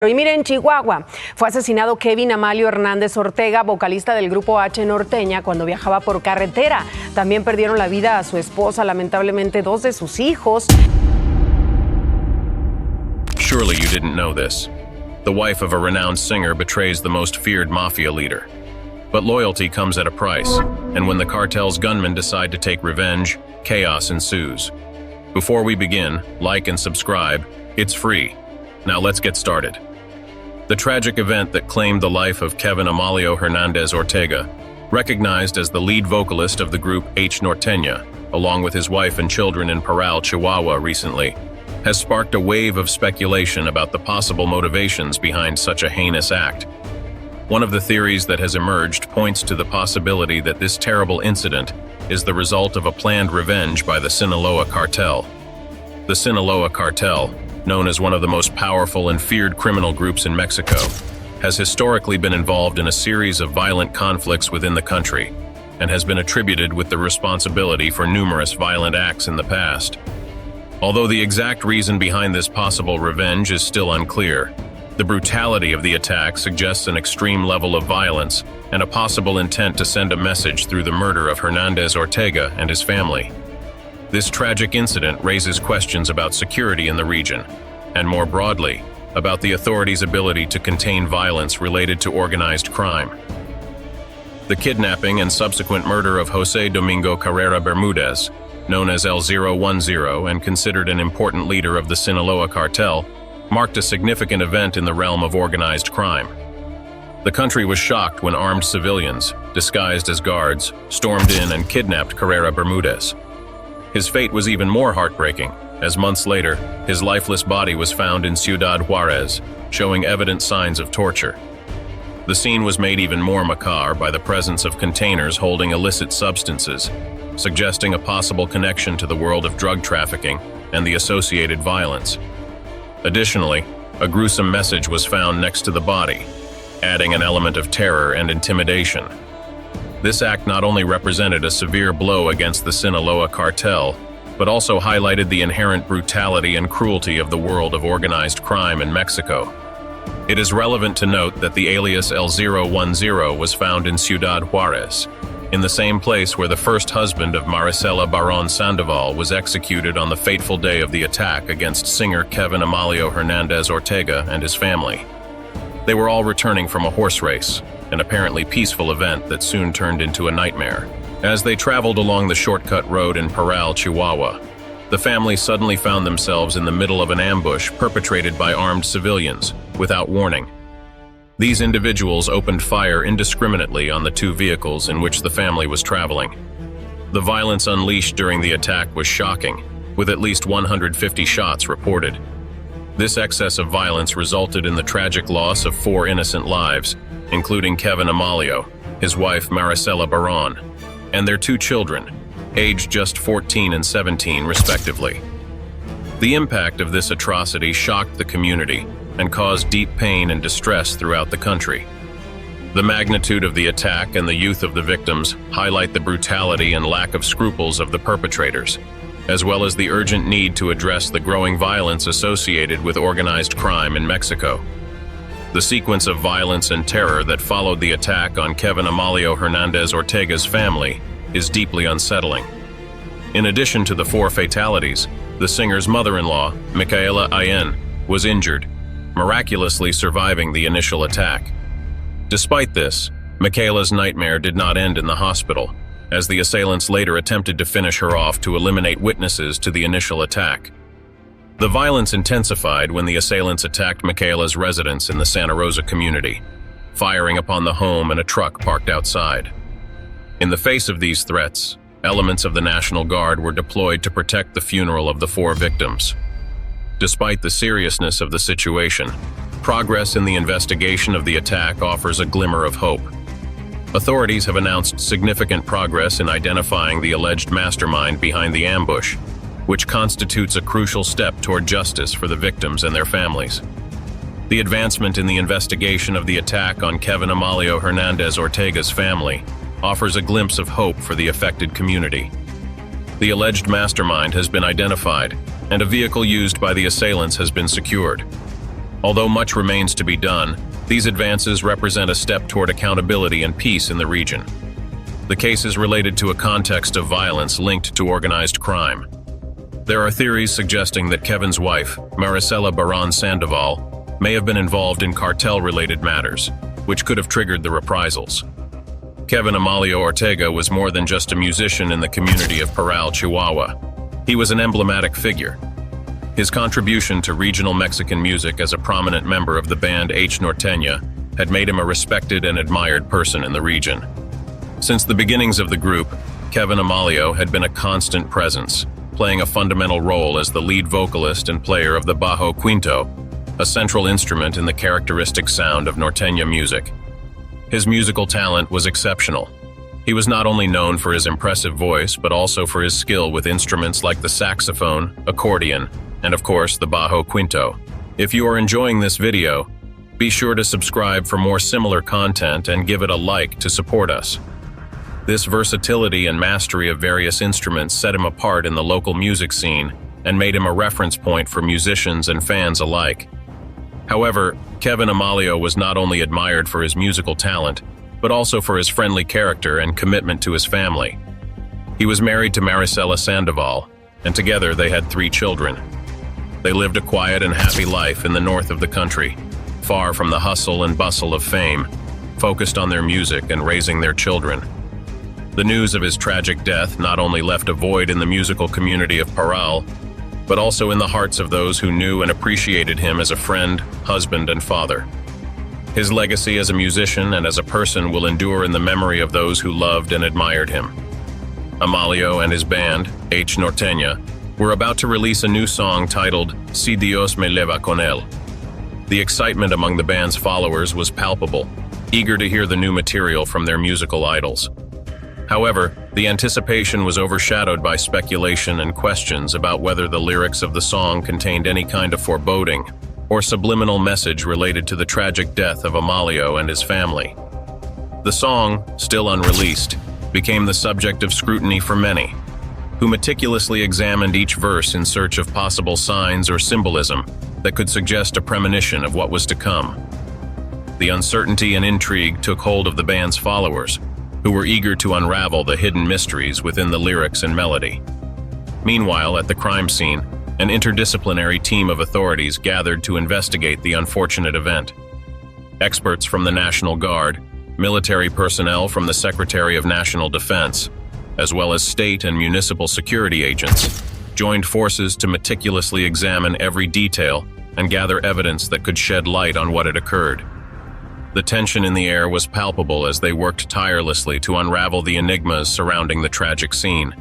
Y mire, en Chihuahua fue asesinado Kevin Amalio Hernández Ortega, vocalista del grupo H Norteña, cuando viajaba por carretera. También perdieron la vida a su esposa, lamentablemente dos de sus hijos. Surely you didn't know this. The wife of a renowned singer betrays the most feared Mafia leader. But loyalty comes at a price, and when the cartel's gunmen decide to take revenge, chaos ensues. Before we begin, like and subscribe. It's free. Now let's get started. The tragic event that claimed the life of Kevin Amalio Hernández Ortega, recognized as the lead vocalist of the group H Norteña, along with his wife and children in Parral, Chihuahua recently, has sparked a wave of speculation about the possible motivations behind such a heinous act. One of the theories that has emerged points to the possibility that this terrible incident is the result of a planned revenge by the Sinaloa Cartel. The Sinaloa Cartel, known as one of the most powerful and feared criminal groups in Mexico, has historically been involved in a series of violent conflicts within the country and has been attributed with the responsibility for numerous violent acts in the past. Although the exact reason behind this possible revenge is still unclear, the brutality of the attack suggests an extreme level of violence and a possible intent to send a message through the murder of Hernández Ortega and his family. This tragic incident raises questions about security in the region, and more broadly, about the authorities' ability to contain violence related to organized crime. The kidnapping and subsequent murder of José Domingo Carrera Bermúdez, known as L010 and considered an important leader of the Sinaloa Cartel, marked a significant event in the realm of organized crime. The country was shocked when armed civilians, disguised as guards, stormed in and kidnapped Carrera Bermúdez. His fate was even more heartbreaking, as months later, his lifeless body was found in Ciudad Juárez, showing evident signs of torture. The scene was made even more macabre by the presence of containers holding illicit substances, suggesting a possible connection to the world of drug trafficking and the associated violence. Additionally, a gruesome message was found next to the body, adding an element of terror and intimidation. This act not only represented a severe blow against the Sinaloa Cartel, but also highlighted the inherent brutality and cruelty of the world of organized crime in Mexico. It is relevant to note that the alias L010 was found in Ciudad Juárez, in the same place where the first husband of Maricela Barón Sandoval was executed on the fateful day of the attack against singer Kevin Amalio Hernández Ortega and his family. They were all returning from a horse race, an apparently peaceful event that soon turned into a nightmare. As they traveled along the shortcut road in Parral, Chihuahua, the family suddenly found themselves in the middle of an ambush perpetrated by armed civilians, without warning. These individuals opened fire indiscriminately on the two vehicles in which the family was traveling. The violence unleashed during the attack was shocking, with at least 150 shots reported. This excess of violence resulted in the tragic loss of 4 innocent lives, including Kevin Amalio, his wife Maricela Barón, and their 2 children, aged just 14 and 17 respectively. The impact of this atrocity shocked the community and caused deep pain and distress throughout the country. The magnitude of the attack and the youth of the victims highlight the brutality and lack of scruples of the perpetrators, as well as the urgent need to address the growing violence associated with organized crime in Mexico. The sequence of violence and terror that followed the attack on Kevin Amalio Hernández Ortega's family is deeply unsettling. In addition to the 4 fatalities, the singer's mother-in-law, Micaela Ayen, was injured, miraculously surviving the initial attack. Despite this, Micaela's nightmare did not end in the hospital, as the assailants later attempted to finish her off to eliminate witnesses to the initial attack. The violence intensified when the assailants attacked Micaela's residence in the Santa Rosa community, firing upon the home and a truck parked outside. In the face of these threats, elements of the National Guard were deployed to protect the funeral of the 4 victims. Despite the seriousness of the situation, progress in the investigation of the attack offers a glimmer of hope. Authorities have announced significant progress in identifying the alleged mastermind behind the ambush, which constitutes a crucial step toward justice for the victims and their families. The advancement in the investigation of the attack on Kevin Amalio Hernández Ortega's family offers a glimpse of hope for the affected community. The alleged mastermind has been identified, and a vehicle used by the assailants has been secured. Although much remains to be done, these advances represent a step toward accountability and peace in the region. The case is related to a context of violence linked to organized crime. There are theories suggesting that Kevin's wife, Maricela Baron Sandoval, may have been involved in cartel-related matters, which could have triggered the reprisals. Kevin Amalio Ortega was more than just a musician in the community of Parral, Chihuahua. He was an emblematic figure. His contribution to regional Mexican music as a prominent member of the band H Norteña had made him a respected and admired person in the region. Since the beginnings of the group, Kevin Amalio had been a constant presence, playing a fundamental role as the lead vocalist and player of the bajo quinto, a central instrument in the characteristic sound of Norteña music. His musical talent was exceptional. He was not only known for his impressive voice, but also for his skill with instruments like the saxophone, accordion, and of course the bajo quinto. If you are enjoying this video, be sure to subscribe for more similar content and give it a like to support us. This versatility and mastery of various instruments set him apart in the local music scene and made him a reference point for musicians and fans alike. However, Kevin Amalio was not only admired for his musical talent, but also for his friendly character and commitment to his family. He was married to Maricela Sandoval, and together they had 3 children. They lived a quiet and happy life in the north of the country, far from the hustle and bustle of fame, focused on their music and raising their children. The news of his tragic death not only left a void in the musical community of Parral, but also in the hearts of those who knew and appreciated him as a friend, husband, and father. His legacy as a musician and as a person will endure in the memory of those who loved and admired him. Amalio and his band, H Norteña, were about to release a new song titled Si Dios me leva con él. The excitement among the band's followers was palpable, eager to hear the new material from their musical idols. However, the anticipation was overshadowed by speculation and questions about whether the lyrics of the song contained any kind of foreboding or subliminal message related to the tragic death of Amalio and his family. The song, still unreleased, became the subject of scrutiny for many, who meticulously examined each verse in search of possible signs or symbolism that could suggest a premonition of what was to come. The uncertainty and intrigue took hold of the band's followers, who were eager to unravel the hidden mysteries within the lyrics and melody. Meanwhile, at the crime scene, an interdisciplinary team of authorities gathered to investigate the unfortunate event. Experts from the National Guard, military personnel from the Secretary of National Defense, as well as state and municipal security agents, joined forces to meticulously examine every detail and gather evidence that could shed light on what had occurred. The tension in the air was palpable as they worked tirelessly to unravel the enigmas surrounding the tragic scene.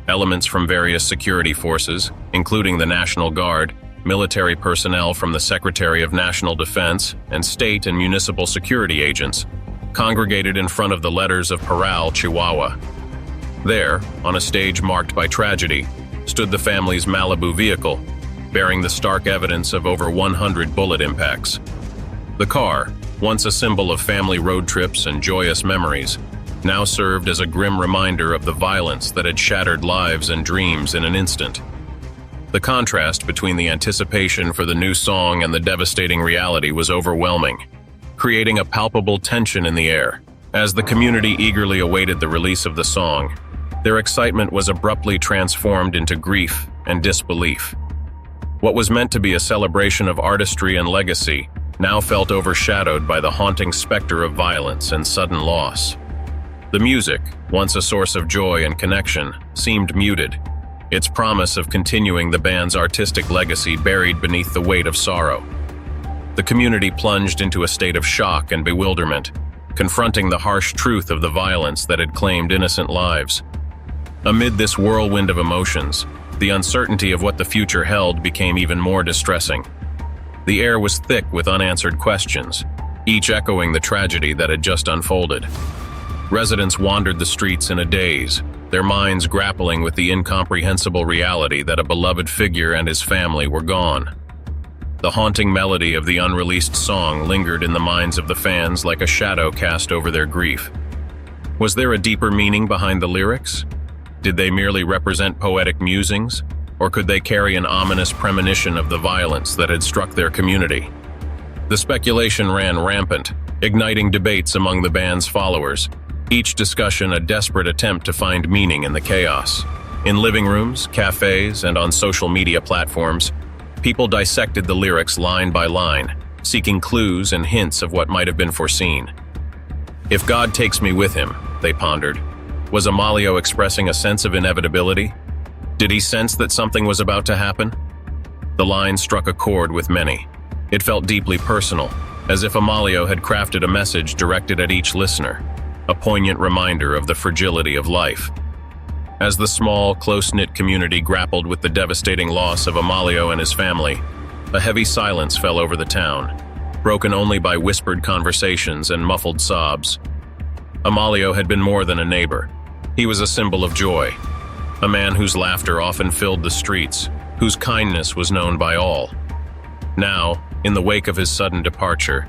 Elements from various security forces, including the National Guard, military personnel from the Secretary of National Defense, and state and municipal security agents, congregated in front of the letters of Parral, Chihuahua. There, on a stage marked by tragedy, stood the family's Malibu vehicle, bearing the stark evidence of over 100 bullet impacts. The car, once a symbol of family road trips and joyous memories, now served as a grim reminder of the violence that had shattered lives and dreams in an instant. The contrast between the anticipation for the new song and the devastating reality was overwhelming, creating a palpable tension in the air. As the community eagerly awaited the release of the song, their excitement was abruptly transformed into grief and disbelief. What was meant to be a celebration of artistry and legacy now felt overshadowed by the haunting specter of violence and sudden loss. The music, once a source of joy and connection, seemed muted, its promise of continuing the band's artistic legacy buried beneath the weight of sorrow. The community plunged into a state of shock and bewilderment, confronting the harsh truth of the violence that had claimed innocent lives. Amid this whirlwind of emotions, the uncertainty of what the future held became even more distressing. The air was thick with unanswered questions, each echoing the tragedy that had just unfolded. Residents wandered the streets in a daze, their minds grappling with the incomprehensible reality that a beloved figure and his family were gone. The haunting melody of the unreleased song lingered in the minds of the fans like a shadow cast over their grief. Was there a deeper meaning behind the lyrics? Did they merely represent poetic musings, or could they carry an ominous premonition of the violence that had struck their community? The speculation ran rampant, igniting debates among the band's followers, each discussion a desperate attempt to find meaning in the chaos. In living rooms, cafes, and on social media platforms, people dissected the lyrics line by line, seeking clues and hints of what might have been foreseen. If God takes me with him, they pondered, was Amalio expressing a sense of inevitability? Did he sense that something was about to happen? The line struck a chord with many. It felt deeply personal, as if Amalio had crafted a message directed at each listener, a poignant reminder of the fragility of life. As the small, close-knit community grappled with the devastating loss of Amalio and his family, a heavy silence fell over the town, broken only by whispered conversations and muffled sobs. Amalio had been more than a neighbor. He was a symbol of joy, a man whose laughter often filled the streets, whose kindness was known by all. Now, in the wake of his sudden departure,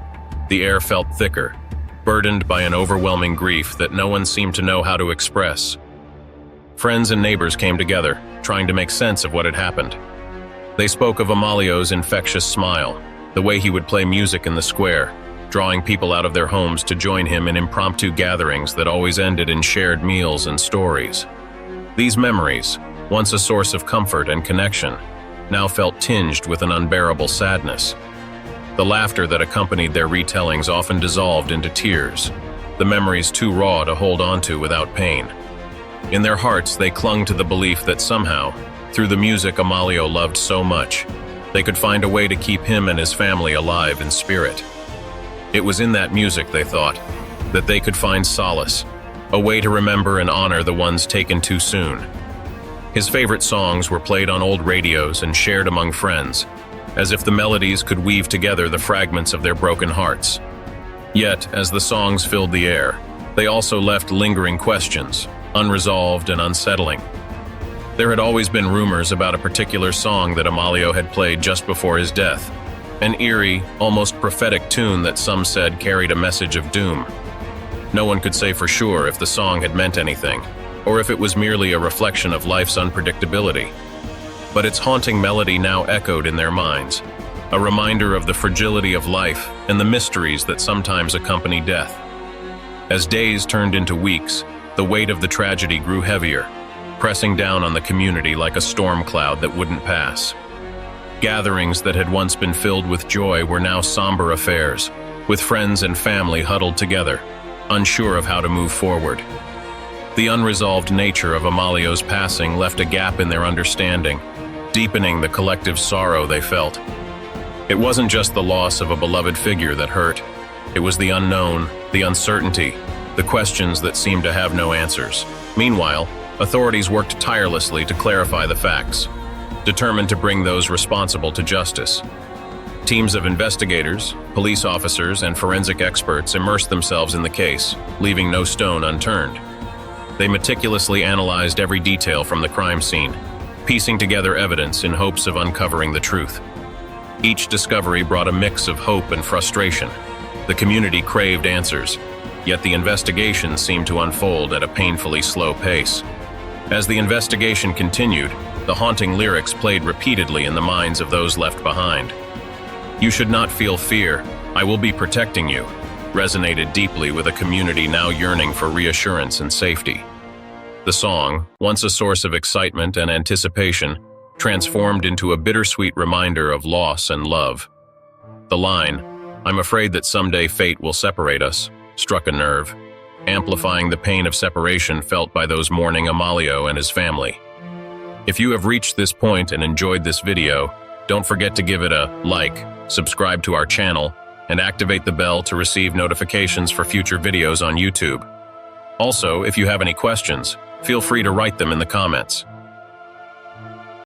the air felt thicker, burdened by an overwhelming grief that no one seemed to know how to express. Friends and neighbors came together, trying to make sense of what had happened. They spoke of Amalio's infectious smile, the way he would play music in the square, drawing people out of their homes to join him in impromptu gatherings that always ended in shared meals and stories. These memories, once a source of comfort and connection, now felt tinged with an unbearable sadness. The laughter that accompanied their retellings often dissolved into tears, the memories too raw to hold onto without pain. In their hearts, they clung to the belief that somehow, through the music Amalio loved so much, they could find a way to keep him and his family alive in spirit. It was in that music, they thought, that they could find solace, a way to remember and honor the ones taken too soon. His favorite songs were played on old radios and shared among friends, as if the melodies could weave together the fragments of their broken hearts. Yet, as the songs filled the air, they also left lingering questions, unresolved and unsettling. There had always been rumors about a particular song that Amalio had played just before his death, an eerie, almost prophetic tune that some said carried a message of doom. No one could say for sure if the song had meant anything, or if it was merely a reflection of life's unpredictability. But its haunting melody now echoed in their minds, a reminder of the fragility of life and the mysteries that sometimes accompany death. As days turned into weeks, the weight of the tragedy grew heavier, pressing down on the community like a storm cloud that wouldn't pass. Gatherings that had once been filled with joy were now somber affairs, with friends and family huddled together, unsure of how to move forward. The unresolved nature of Amalio's passing left a gap in their understanding, deepening the collective sorrow they felt. It wasn't just the loss of a beloved figure that hurt. It was the unknown, the uncertainty, the questions that seemed to have no answers. Meanwhile, authorities worked tirelessly to clarify the facts, determined to bring those responsible to justice. Teams of investigators, police officers, and forensic experts immersed themselves in the case, leaving no stone unturned. They meticulously analyzed every detail from the crime scene, piecing together evidence in hopes of uncovering the truth. Each discovery brought a mix of hope and frustration. The community craved answers, yet the investigation seemed to unfold at a painfully slow pace. As the investigation continued, the haunting lyrics played repeatedly in the minds of those left behind. "You should not feel fear, I will be protecting you," resonated deeply with a community now yearning for reassurance and safety. The song, once a source of excitement and anticipation, transformed into a bittersweet reminder of loss and love. The line, "I'm afraid that someday fate will separate us," struck a nerve, amplifying the pain of separation felt by those mourning Amalio and his family. If you have reached this point and enjoyed this video, don't forget to give it a like, subscribe to our channel, and activate the bell to receive notifications for future videos on YouTube. Also, if you have any questions, feel free to write them in the comments.